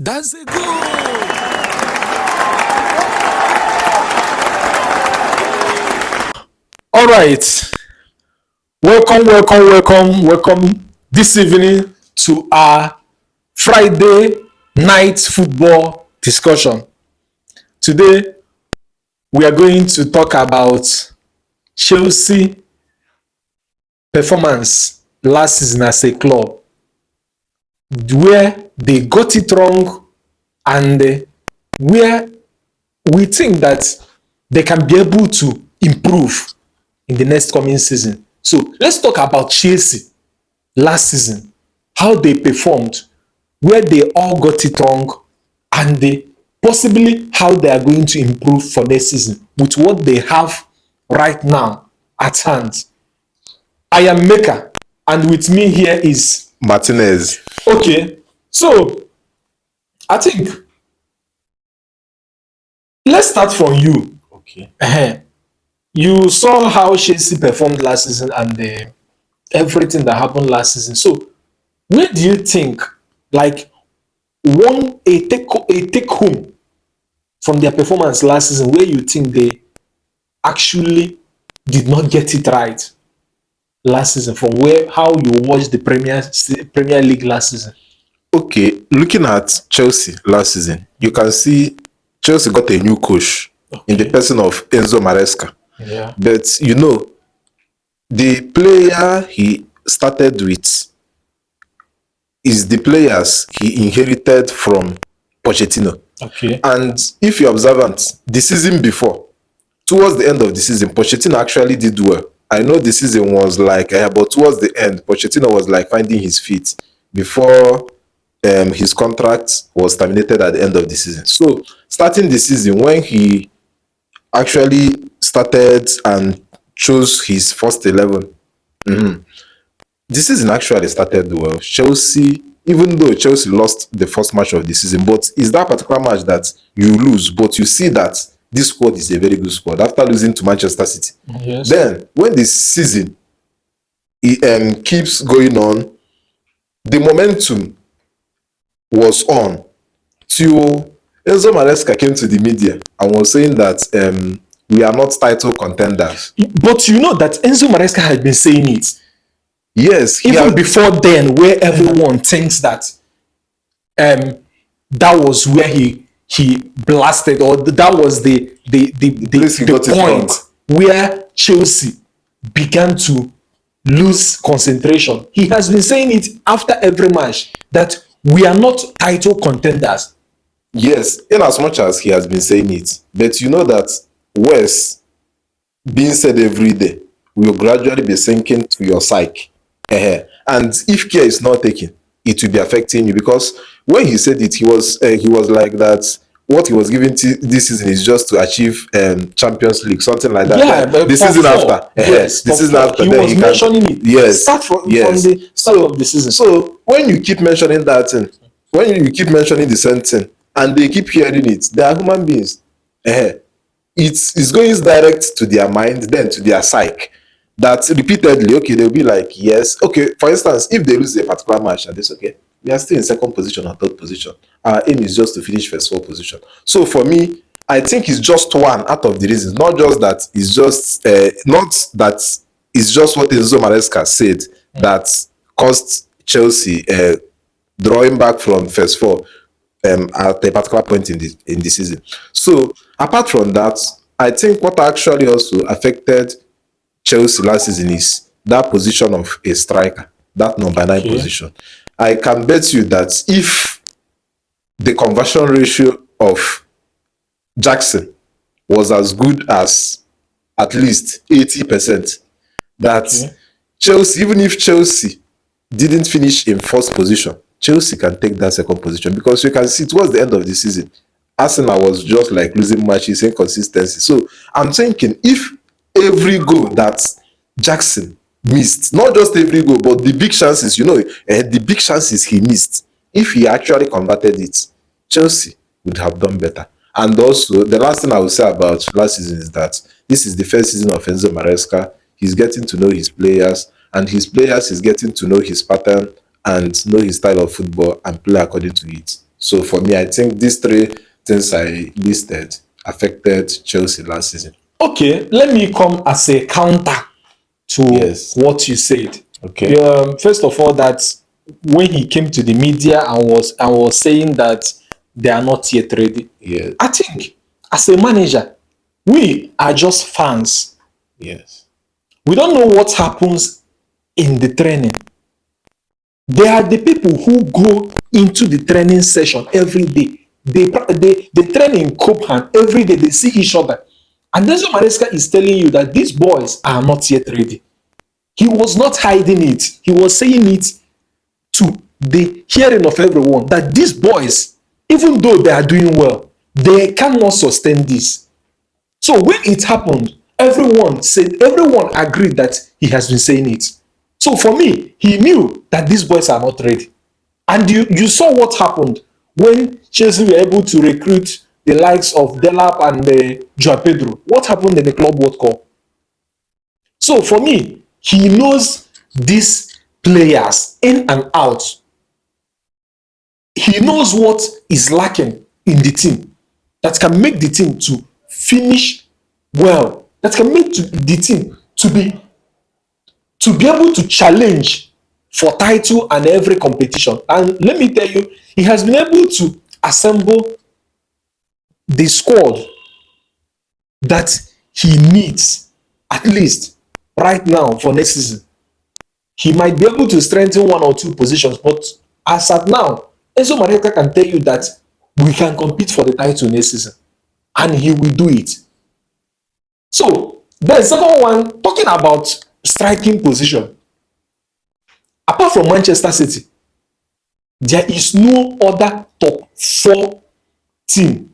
That's a goal. All right. Welcome this evening to our Friday night football discussion. Today, we are going to talk about Chelsea performance last season as a club, where they got it wrong and where we think that they can be able to improve in the next coming season. So let's talk about Chelsea last season, how they performed, where they all got it wrong, and possibly how they are going to improve for next season with what they have right now at hand. I am Maker, and with me here is Martinez. Okay. So I think let's start from you. Okay. You saw how Chelsea performed last season and everything that happened last season. So, where do you think, like, take home from their performance last season, where you think they actually did not get it right last season, from how you watched the Premier League last season? Okay, looking at Chelsea last season, you can see Chelsea got a new coach in the person of Enzo Maresca. Yeah. But the player he started with is the players he inherited from Pochettino. Okay. And if you're observant, the season before, towards the end of the season, Pochettino actually did well. I know the season was like, but towards the end, Pochettino was like finding his feet before his contract was terminated at the end of the season. So, starting the season, when he actually started and chose his first 11, the season actually started well. Chelsea, even though Chelsea lost the first match of the season, but it's that particular match that you lose, but you see that this squad is a very good squad after losing to Manchester City. Yes. Then, when the season keeps going on, the momentum was on till Enzo Maresca came to the media and was saying that we are not title contenders. But you know that Enzo Maresca had been saying it. Yes, Even before then, where everyone thinks that that was where he blasted, or that was the point where Chelsea began to lose concentration. He has been saying it after every match that we are not title contenders. Yes, in as much as he has been saying it, but you know that words being said every day will gradually be sinking to your psyche. And if care is not taken, it will be affecting you, because when he said it, he was like that. What he was giving this season is just to achieve Champions League, something like that. Yeah, but the season after, yes, the season after, he then was mentioning it. Yes, Start from yes. the start of the season. So when you keep mentioning that thing, when you keep mentioning the same thing, and they keep hearing it, they are human beings. It's going direct to their mind, then to their psyche. That repeatedly, okay, they'll be like, yes, okay. For instance, if they lose a particular match and this, okay, we are still in second position or third position. Our aim is just to finish first four position. So for me, I think it's just one out of the reasons. Not just that it's just not that it's just what Enzo Maresca said that caused Chelsea drawing back from first four at a particular point in the season. So apart from that, I think what actually also affected Chelsea last season is that position of a striker, that number 9 position. I can bet you that if the conversion ratio of Jackson was as good as at least 80%, that Chelsea, even if Chelsea didn't finish in first position, Chelsea can take that second position, because you can see towards the end of the season, Arsenal was just like losing matches, inconsistency. So I'm thinking, if every goal that Jackson missed, not just every goal, but the big chances, the big chances he missed, if he actually converted it, Chelsea would have done better. And also, the last thing I will say about last season is that this is the first season of Enzo Maresca. He's getting to know his players, and his players is getting to know his pattern and know his style of football and play according to it. So for me, I think these three things I listed affected Chelsea last season. Okay, let me come as a counter to Yes. what you said. Okay. First of all, that when he came to the media and was saying that they are not yet ready, Yes. I think as a manager, we are just fans. Yes. We don't know what happens in the training. They are the people who go into the training session every day. They train in Copenhagen every day. They see each other. And Enzo Maresca is telling you that these boys are not yet ready. He was not hiding it. He was saying it to the hearing of everyone that these boys, even though they are doing well, they cannot sustain this. So when it happened, everyone agreed that he has been saying it. So for me, he knew that these boys are not ready. And you saw what happened when Chelsea were able to recruit the likes of Delap and Joao Pedro. What happened in the Club World Cup? So for me, he knows these players in and out. He knows what is lacking in the team that can make the team to finish well, that can make the team to be able to challenge for title and every competition. And let me tell you, he has been able to assemble the squad that he needs, at least right now for next season. He might be able to strengthen one or two positions, but as at now, Enzo Maresca can tell you that we can compete for the title next season, and he will do it. So the second one, talking about striking position, apart from Manchester City, there is no other top four team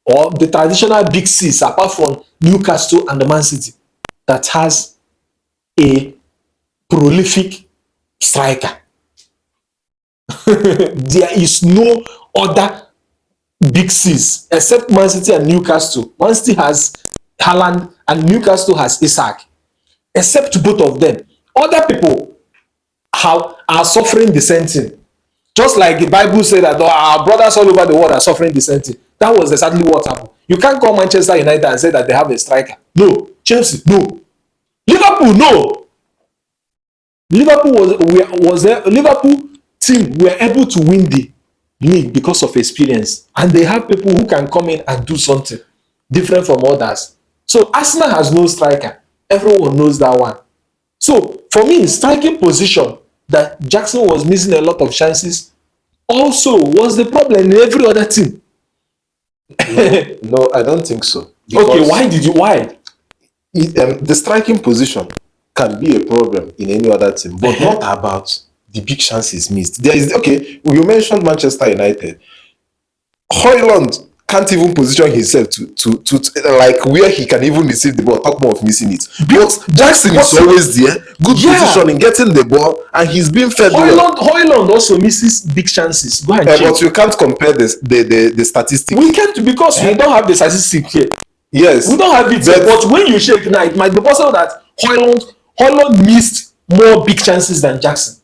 or the traditional big six apart from Newcastle and the Man City that has a prolific striker. There is no other big six except Man City and Newcastle. Man City has Haaland and Newcastle has Isaac. Except both of them, other people are suffering the same thing. Just like the Bible said that our brothers all over the world are suffering the same thing. That was exactly what happened. You can't call Manchester United and say that they have a striker. No. Chelsea, no. Liverpool, no. Liverpool team were able to win the league because of experience, and they have people who can come in and do something different from others. So Arsenal has no striker. Everyone knows that one. So for me, striking position that Jackson was missing a lot of chances also was the problem in every other team. No, I don't think so. Okay, why? The striking position can be a problem in any other team, but not about the big chances missed. There is, okay, you mentioned Manchester United. Højlund can't even position himself to like where he can even receive the ball. Talk more of missing it. But Jackson is always there, good positioning, getting the ball, and he's being fed well. Højlund also misses big chances. Go and check. But you can't compare the statistics. We can't, because we don't have the statistics here. Yes, we don't have it. But when you check now, it might be possible that Højlund missed more big chances than Jackson.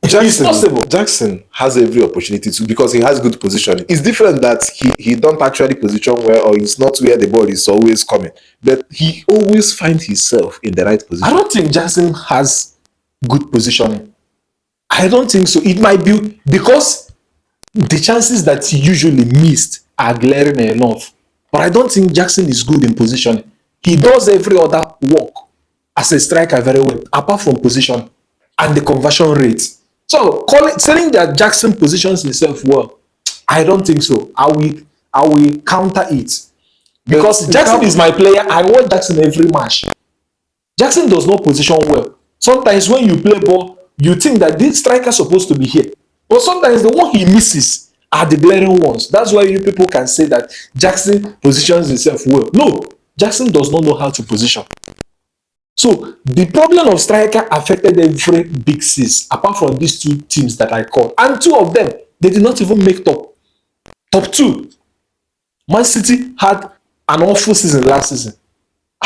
It's possible. Jackson has every opportunity to, because he has good positioning. It's different that he don't actually position well, or he's not where the ball is always coming, but he always finds himself in the right position. I don't think Jackson has good positioning. I don't think so. It might be because the chances that he usually missed are glaring enough. But I don't think Jackson is good in positioning. He does every other work as a striker very well, apart from position and the conversion rate. So saying that Jackson positions himself well, I don't think so. I will counter it. Because Jackson is my player. I watch Jackson every match. Jackson does not position well. Sometimes when you play ball, you think that this striker is supposed to be here. But sometimes the one he misses are the glaring ones. That's why you people can say that Jackson positions himself well. No, Jackson does not know how to position. So the problem of striker affected every big six, apart from these two teams that I called. And two of them, they did not even make top two. Man City had an awful season last season.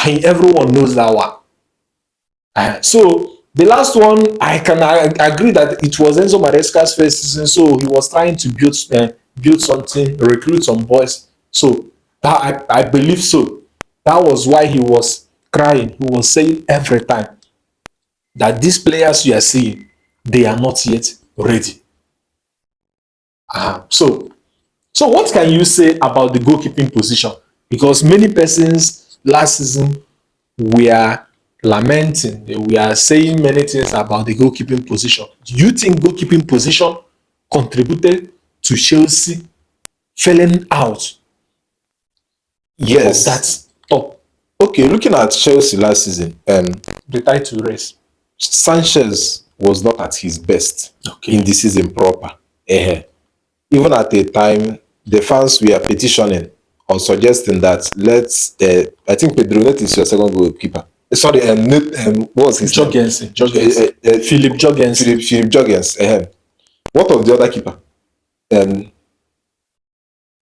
And everyone knows that one. So The last one, I agree that it was Enzo Maresca's first season, so he was trying to build something, recruit some boys. So that I believe so. That was why he was crying. He was saying every time that these players you are seeing, they are not yet ready. So what can you say about the goalkeeping position? Because many persons last season were lamenting, they were saying many things about the goalkeeping position. Do you think goalkeeping position contributed to Chelsea falling out of Yes. that top, Okay, looking at Chelsea last season, the title race? Sanchez was not at his best Okay. in the season proper. Even at a time, the fans were petitioning or suggesting that let's. I think Pedro Neto is your second goalkeeper. Sorry, what was his name? Jorgensen. Philip Jorgensen. Philip Jorgens. What of the other keeper?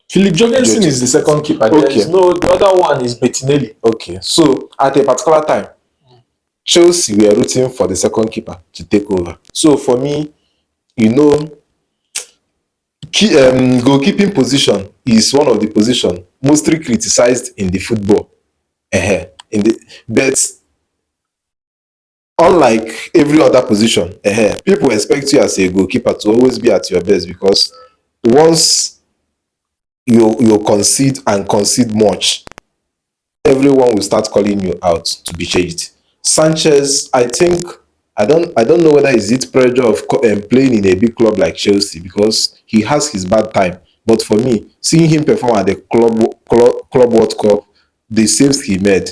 Philip Jorgensen is the second keeper. There is Okay. no, the other one is Bettinelli. Okay, so at a particular time, Chelsea were rooting for the second keeper to take over. So for me, you know, goalkeeping position is one of the position mostly criticized in the football. But unlike every other position, people expect you as a goalkeeper to always be at your best, because once you concede and concede much, everyone will start calling you out to be changed. Sanchez, I think, I don't know whether is it pressure of playing in a big club like Chelsea, because he has his bad time. But for me, seeing him perform at the club World Cup, the saves he made,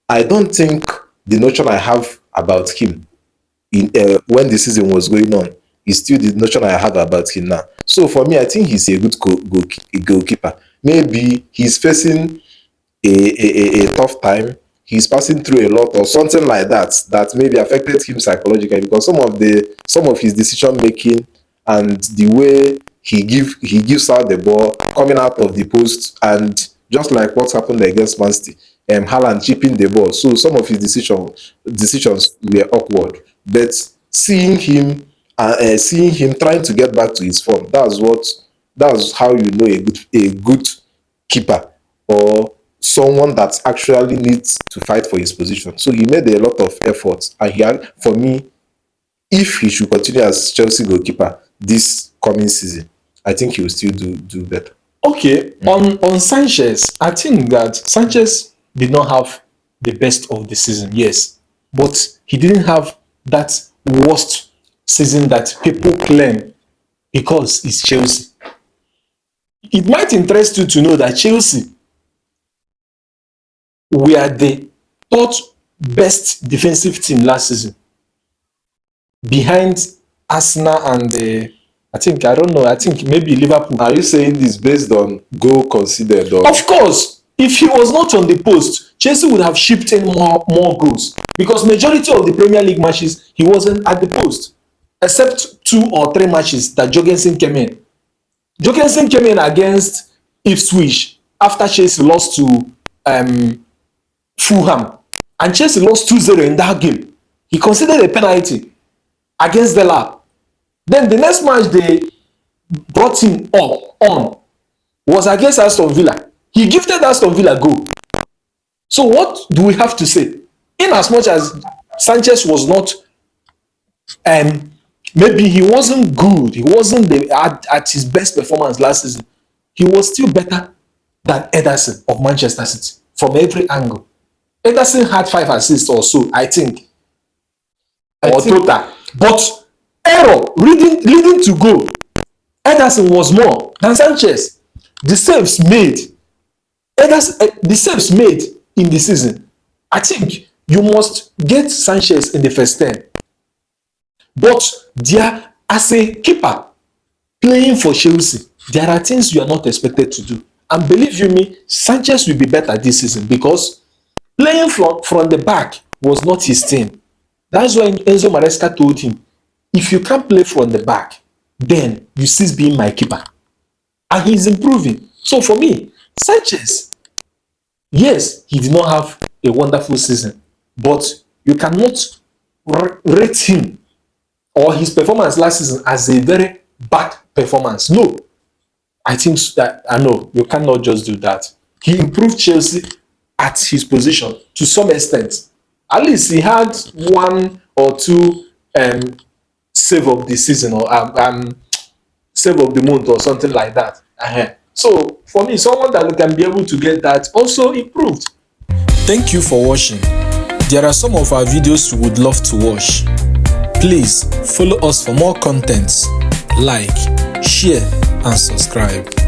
I don't think the notion I have about him in when the season was going on is still the notion I have about him now. So for me, I think he's a good goalkeeper. Maybe he's facing a tough time, he's passing through a lot or something like that, that maybe affected him psychologically, because some of his decision making and the way he gives out the ball coming out of the post, and just like what happened against Man City, Haaland chipping the ball, so some of his decisions were awkward. But seeing him trying to get back to his form, that's how you know a good keeper, or someone that actually needs to fight for his position. So he made a lot of efforts, and for me, if he should continue as Chelsea goalkeeper this coming season, I think he will still do better. Okay, on Sanchez, I think that Sanchez did not have the best of the season, yes, but he didn't have that worst season that people claim, because it's Chelsea. It might interest you to know that Chelsea were the third best defensive team last season, behind Arsenal and I think, I don't know, I think maybe Liverpool. Are you saying this based on goal considered, or Of course, if he was not on the post, Chelsea would have shipped in more goals, because majority of the Premier League matches he wasn't at the post, except 2 or 3 matches that Jorgensen came in. Jorgensen came in against Ipswich after Chelsea lost to Fulham, and Chelsea lost 2-0 in that game. He considered a penalty against Villa. Then the next match they brought him up on was against Aston Villa. He gifted Aston Villa goal. So what do we have to say? In as much as Sanchez was not, maybe he wasn't good, he wasn't at his best performance last season, he was still better than Ederson of Manchester City from every angle. Ederson had 5 assists or so, I think, or total. But error leading to goal, Ederson was more than Sanchez. The saves made, the saves made in the season, I think you must get Sanchez in the first 10. But there, as a keeper playing for Chelsea, there are things you are not expected to do. And believe you me, Sanchez will be better this season, because playing from the back was not his thing. That's why Enzo Maresca told him, if you can't play from the back, then you cease being my keeper. And he's improving. So for me, Sanchez, yes, he did not have a wonderful season, but you cannot rate him or his performance last season as a very bad performance. No, I think that I know you cannot just do that. He improved Chelsea at his position to some extent. At least he had one or two save of the season or save of the month or something like that. So for me, someone that can be able to get that also improved. Thank you for watching. There are some of our videos you would love to watch. Please follow us for more content, like, share and subscribe.